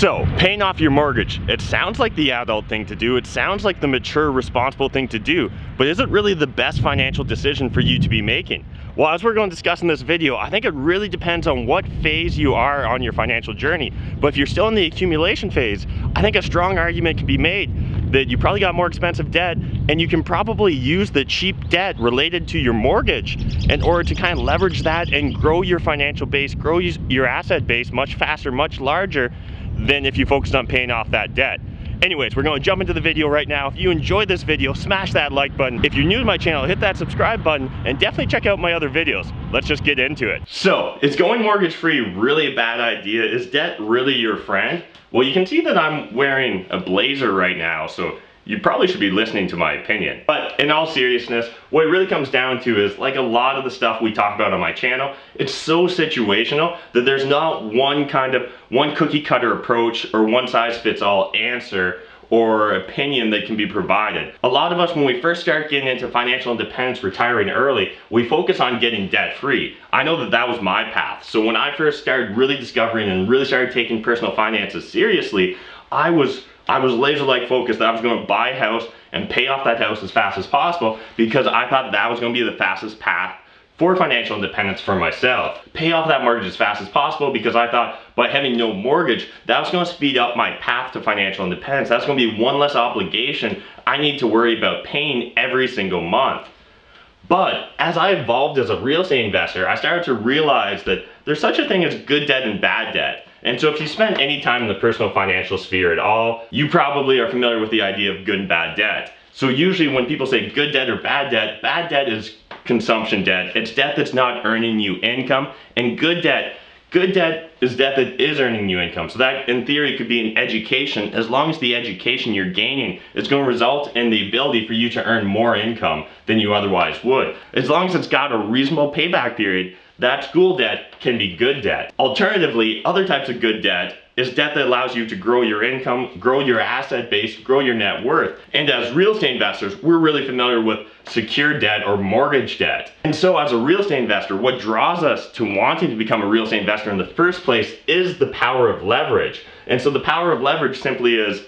So, paying off your mortgage, it sounds like the adult thing to do, it sounds like the mature, responsible thing to do, but is it really the best financial decision for you to be making? Well, as we're going to discuss in this video, I think it really depends on what phase you are on your financial journey. But if you're still in the accumulation phase, I think a strong argument can be made that you probably got more expensive debt, and you can probably use the cheap debt related to your mortgage in order to kind of leverage that and grow your financial base, grow your asset base much faster, much larger than if you focused on paying off that debt. Anyways, we're going to jump into the video right now. If you enjoyed this video, smash that like button. If you're new to my channel, hit that subscribe button and definitely check out my other videos. Let's just get into it. So, is going mortgage free really a bad idea? Is debt really your friend? Well, you can see that I'm wearing a blazer right now, so you probably should be listening to my opinion. But in all seriousness, what it really comes down to is, like a lot of the stuff we talk about on my channel, it's so situational that there's not one cookie cutter approach or one size fits all answer or opinion that can be provided. A lot of us, when we first start getting into financial independence, retiring early, we focus on getting debt free. I know that that was my path. So when I first started really discovering and really started taking personal finances seriously, I was laser-like focused that I was going to buy a house and pay off that house as fast as possible, because I thought that was going to be the fastest path for financial independence for myself. Pay off that mortgage as fast as possible, because I thought by having no mortgage, that was going to speed up my path to financial independence. That's going to be one less obligation I need to worry about paying every single month. But as I evolved as a real estate investor, I started to realize that there's such a thing as good debt and bad debt. And so if you spend any time in the personal financial sphere at all, you probably are familiar with the idea of good and bad debt. So usually when people say good debt or bad debt is consumption debt. It's debt that's not earning you income. And good debt is debt that is earning you income. So that in theory could be an education, as long as the education you're gaining is going to result in the ability for you to earn more income than you otherwise would. As long as it's got a reasonable payback period, that school debt can be good debt. Alternatively, other types of good debt is debt that allows you to grow your income, grow your asset base, grow your net worth. And as real estate investors, we're really familiar with secured debt or mortgage debt. And so as a real estate investor, what draws us to wanting to become a real estate investor in the first place is the power of leverage. And so the power of leverage simply is,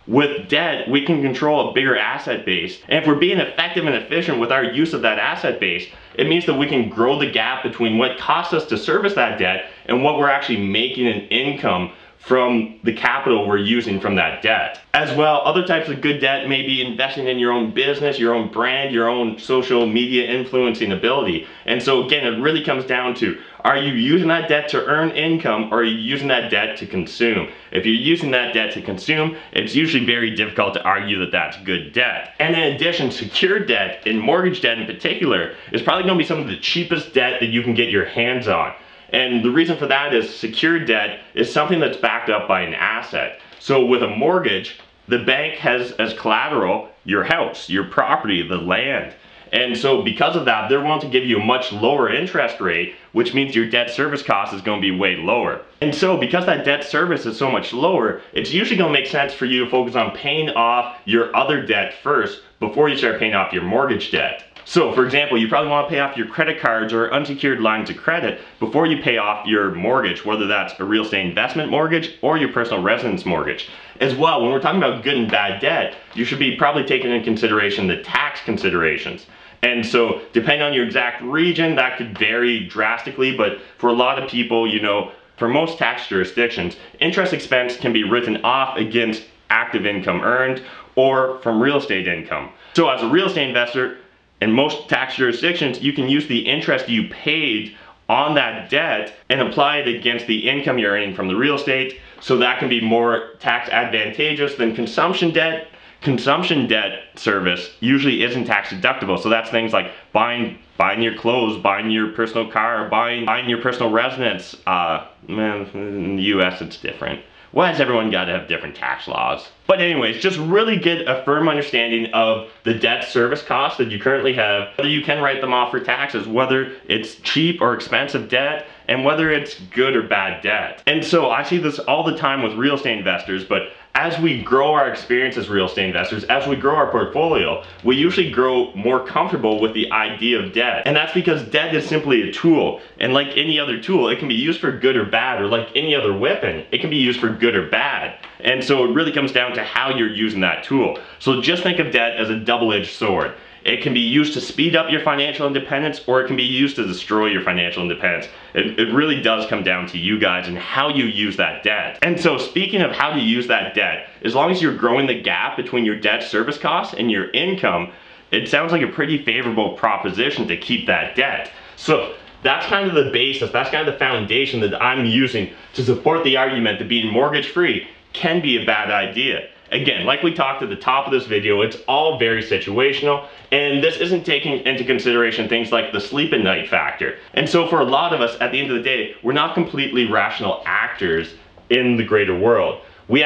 with debt, we can control a bigger asset base. And if we're being effective and efficient with our use of that asset base, it means that we can grow the gap between what costs us to service that debt and what we're actually making in income from the capital we're using from that debt. As well, other types of good debt may be investing in your own business, your own brand, your own social media influencing ability. And so again, it really comes down to, are you using that debt to earn income, or are you using that debt to consume? If you're using that debt to consume, it's usually very difficult to argue that that's good debt. And in addition, secured debt, and mortgage debt in particular, is probably going to be some of the cheapest debt that you can get your hands on. And the reason for that is secured debt is something that's backed up by an asset. So with a mortgage, the bank has as collateral your house, your property, the land. And so because of that, they're willing to give you a much lower interest rate, which means your debt service cost is going to be way lower. And so because that debt service is so much lower, it's usually going to make sense for you to focus on paying off your other debt first before you start paying off your mortgage debt. So for example, you probably want to pay off your credit cards or unsecured lines of credit before you pay off your mortgage, whether that's a real estate investment mortgage or your personal residence mortgage. As well, when we're talking about good and bad debt, you should be probably taking into consideration the tax considerations. And so depending on your exact region, that could vary drastically, but for a lot of people, you know, for most tax jurisdictions, interest expense can be written off against active income earned or from real estate income. So as a real estate investor, in most tax jurisdictions, you can use the interest you paid on that debt and apply it against the income you're earning from the real estate, so that can be more tax advantageous than consumption debt. Consumption debt service usually isn't tax deductible, so that's things like buying your clothes, buying your personal car, buying your personal residence. Man, in the US it's different. Why has everyone got to have different tax laws? But anyways, just really get a firm understanding of the debt service costs that you currently have, whether you can write them off for taxes, whether it's cheap or expensive debt, and whether it's good or bad debt. And so I see this all the time with real estate investors, but as we grow our experience as real estate investors, as we grow our portfolio, we usually grow more comfortable with the idea of debt. And that's because debt is simply a tool. And like any other tool, it can be used for good or bad, or like any other weapon, it can be used for good or bad. And so it really comes down to how you're using that tool. So just think of debt as a double-edged sword. It can be used to speed up your financial independence, or it can be used to destroy your financial independence. It really does come down to you guys and how you use that debt. And so speaking of how to use that debt, as long as you're growing the gap between your debt service costs and your income, it sounds like a pretty favorable proposition to keep that debt. So that's kind of the basis, that's kind of the foundation that I'm using to support the argument that being mortgage-free can be a bad idea. Again, like we talked at the top of this video, it's all very situational, and this isn't taking into consideration things like the sleep at night factor. And so for a lot of us, at the end of the day, we're not completely rational actors in the greater world. We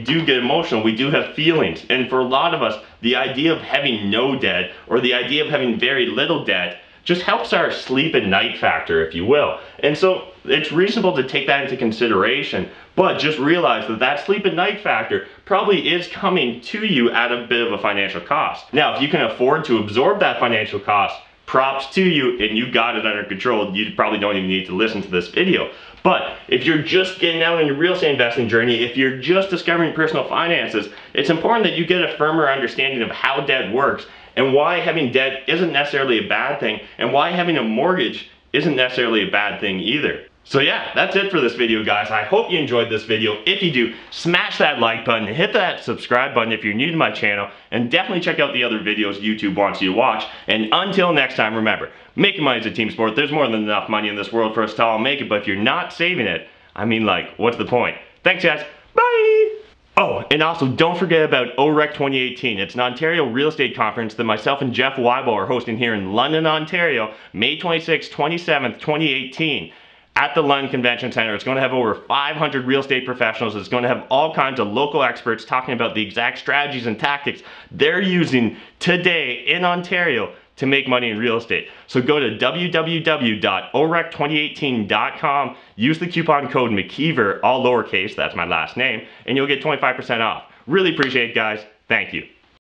do get emotional, we do have feelings, and for a lot of us, the idea of having no debt, or the idea of having very little debt, just helps our sleep at night factor, if you will. And so it's reasonable to take that into consideration, but just realize that that sleep at night factor probably is coming to you at a bit of a financial cost. Now, if you can afford to absorb that financial cost, props to you, and you got it under control. You probably don't even need to listen to this video. But if you're just getting out on your real estate investing journey, if you're just discovering personal finances, it's important that you get a firmer understanding of how debt works and why having debt isn't necessarily a bad thing, and why having a mortgage isn't necessarily a bad thing either. So yeah, that's it for this video, guys. I hope you enjoyed this video. If you do, smash that like button, hit that subscribe button if you're new to my channel, and definitely check out the other videos YouTube wants you to watch. And until next time, remember, making money is a team sport. There's more than enough money in this world for us to all make it, but if you're not saving it, I mean, like, what's the point? Thanks, guys. Bye! Oh, and also don't forget about OREC 2018. It's an Ontario real estate conference that myself and Jeff Weibel are hosting here in London, Ontario, May 26th, 27th, 2018. At the London Convention Center. It's going to have over 500 real estate professionals. It's going to have all kinds of local experts talking about the exact strategies and tactics they're using today in Ontario to make money in real estate. So go to www.orec2018.com, use the coupon code McKeever, all lowercase, that's my last name, and you'll get 25% off. Really appreciate it, guys. Thank you.